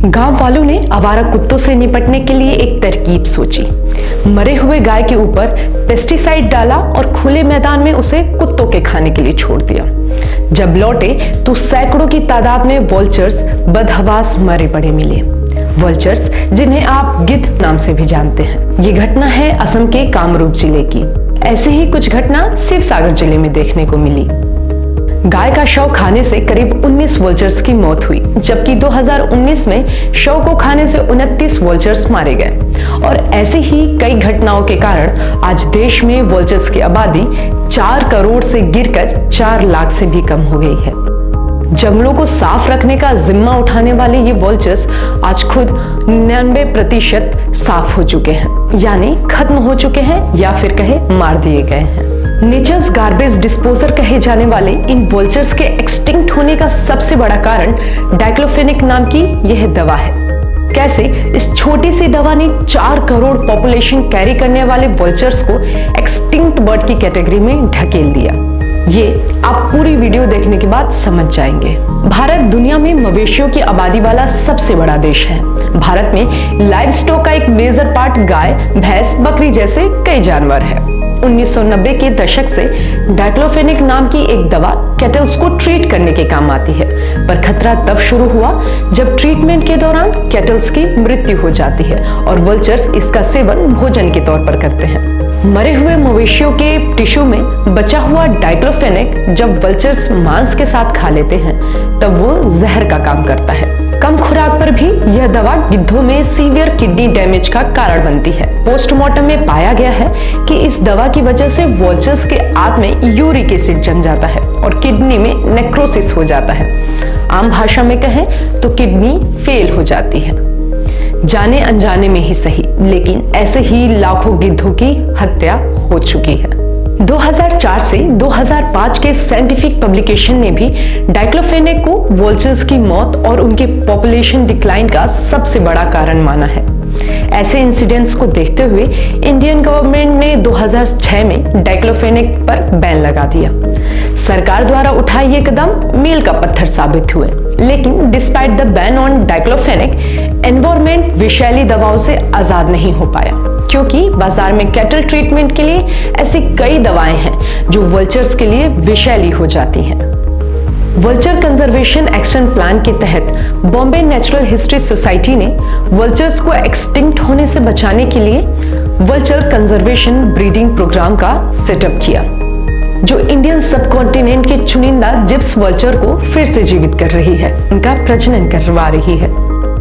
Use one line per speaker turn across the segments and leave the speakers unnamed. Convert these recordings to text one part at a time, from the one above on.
गांव वालों ने आवारा कुत्तों से निपटने के लिए एक तरकीब सोची। मरे हुए गाय के ऊपर पेस्टिसाइड डाला और खुले मैदान में उसे कुत्तों के खाने के लिए छोड़ दिया। जब लौटे तो सैकड़ों की तादाद में वल्चर्स बदहवास मरे पड़े मिले। वल्चर्स जिन्हें आप गिद्ध नाम से भी जानते हैं। ये घटना है असम के कामरूप जिले की। ऐसे ही कुछ घटना शिवसागर जिले में देखने को मिली। गाय का शव खाने से करीब 19 वल्चर्स की मौत हुई, जबकि 2019 में शव को खाने से 29 वल्चर्स मारे गए। और ऐसी ही कई घटनाओं के कारण आज देश में वल्चर्स की आबादी 4 करोड़ से गिरकर 4 लाख से भी कम हो गई है। जंगलों को साफ रखने का जिम्मा उठाने वाले ये वल्चर्स आज खुद 99% साफ हो चुके हैं, यानी खत्म हो चुके हैं या फिर कहे मार दिए गए हैं। नेचर्स गार्बेज डिस्पोजर कहे जाने वाले इन वल्चर्स के एक्सटिंक्ट होने का सबसे बड़ा कारण डाइक्लोफेनेक नाम की यह दवा है। कैसे इस छोटी सी दवा ने 4 करोड़ पॉपुलेशन कैरी करने वाले वल्चर्स को एक्सटिंक्ट बर्ड की कैटेगरी में ढकेल दिया, ये आप पूरी वीडियो देखने के बाद समझ जाएंगे। भारत दुनिया में मवेशियों की आबादी वाला सबसे बड़ा देश है। भारत में लाइव स्टॉक का एक मेजर पार्ट गाय, भैंस, बकरी जैसे कई जानवर है। 1990 के दशक से डाइक्लोफेनेक नाम की एक दवा कैटल्स को ट्रीट करने के काम आती है, पर खतरा तब शुरू हुआ जब ट्रीटमेंट के दौरान कैटल्स की मृत्यु हो जाती है और वल्चर्स इसका सेवन भोजन के तौर पर करते हैं। मरे हुए मवेशियों के टिश्यू में बचा हुआ डाइक्लोफेनेक जब वल्चर्स मांस के साथ खा लेते हैं तब वो जहर का काम करता है। कम खुराक पर भी यह दवा गिद्धों में सीवियर किडनी डैमेज का कारण बनती है। पोस्टमार्टम में पाया गया है कि इस दवा की वजह से वल्चर्स के आंत में यूरिक एसिड जम जाता है और किडनी में नेक्रोसिस हो जाता है। आम भाषा में कहें तो किडनी फेल हो जाती है। जाने अनजाने में ही सही, लेकिन ऐसे ही लाखों गिद्धों की हत्या हो चुकी है। 2004 से 2005 के साइंटिफिक पब्लिकेशन ने भी डाइक्लोफेनेक को वल्चर्स की मौत और उनके पॉपुलेशन डिक्लाइन का सबसे बड़ा कारण माना है। ऐसे इंसिडेंट्स को देखते हुए इंडियन गवर्नमेंट ने 2006 में डाइक्लोफेनेक पर बैन लगा दिया। सरकार द्वारा उठाए ये कदम मील का पत्थर साबित हुए, लेकिन despite the ban on diclofenac, environment विषैली दवाओं से आजाद नहीं हो पाया, क्योंकि बाजार में कैटल ट्रीटमेंट के लिए ऐसी कई दवाएं हैं जो वल्चर्स के लिए विषैली हो जाती हैं। वल्चर कंजर्वेशन एक्शन प्लान के तहत बॉम्बे नेचुरल हिस्ट्री सोसाइटी ने वल्चर्स को एक्सटिंक्ट होने से बचाने के लिए वल्चर कंजर्वेशन ब्रीडिंग प्रोग्राम का सेटअप किया, जो इंडियन सबकॉन्टिनेंट के चुनिंदा जिप्स वल्चर को फिर से जीवित कर रही है, उनका प्रजनन करवा रही है।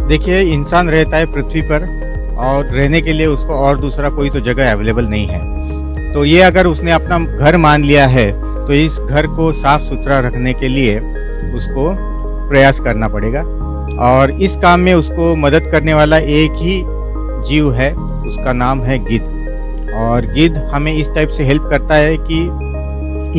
देखिए, इंसान रहता है पृथ्वी पर और रहने के लिए उसको और दूसरा कोई तो जगह अवेलेबल नहीं है। तो ये अगर उसने अपना घर मान लिया है तो इस घर को साफ सुथरा रखने के लिए उसको प्रयास करना पड़ेगा। और इस काम में उसको मदद करने वाला एक ही जीव है, उसका नाम है गिद्ध। और गिद्ध हमें इस टाइप से हेल्प करता है कि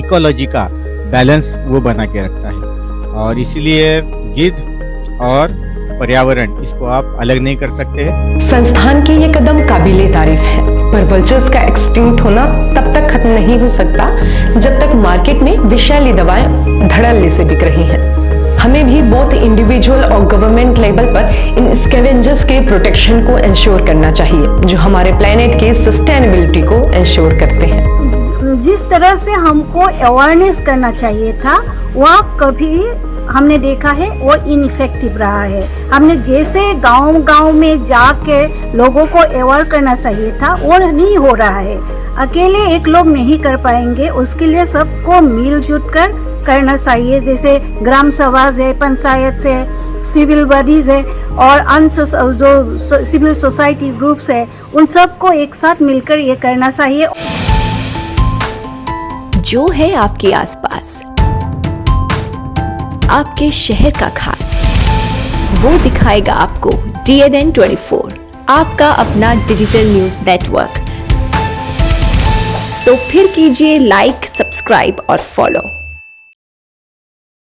इकोलॉजी का बैलेंस वो बना के रखता है। और इसीलिए गिद्ध और पर्यावरण, इसको आप अलग नहीं कर सकते हैं।
संस्थान की ये कदम काबिले तारीफ है, पर वल्चर्स का एक्सटिंक्ट होना तब तक खत्म नहीं हो सकता जब तक मार्केट में विषैली दवाएं धड़ल्ले से बिक रही हैं। हमें भी बोथ इंडिविजुअल और गवर्नमेंट लेवल पर इन स्कैवेंजर्स के प्रोटेक्शन को इंश्योर करना चाहिए, जो हमारे प्लेनेट के सस्टेनेबिलिटी को इंश्योर करते हैं।
जिस तरह से हमको अवेयरनेस करना चाहिए था, वह कभी हमने देखा है वो इनइफेक्टिव रहा है। हमने जैसे गांव-गांव में जाके लोगों को अवेयर करना चाहिए था, वो नहीं हो रहा है। अकेले एक लोग नहीं कर पाएंगे, उसके लिए सबको मिलजुल कर करना चाहिए। जैसे ग्राम सभा है, पंचायत से, सिविल बॉडीज है और जो सिविल सोसाइटी ग्रुप्स है, उन सबको एक साथ मिलकर ये करना चाहिए।
जो है आपके आसपास, आपके शहर का खास, वो दिखाएगा आपको DNN 24, आपका अपना डिजिटल न्यूज नेटवर्क। तो फिर कीजिए लाइक, सब्सक्राइब और फॉलो।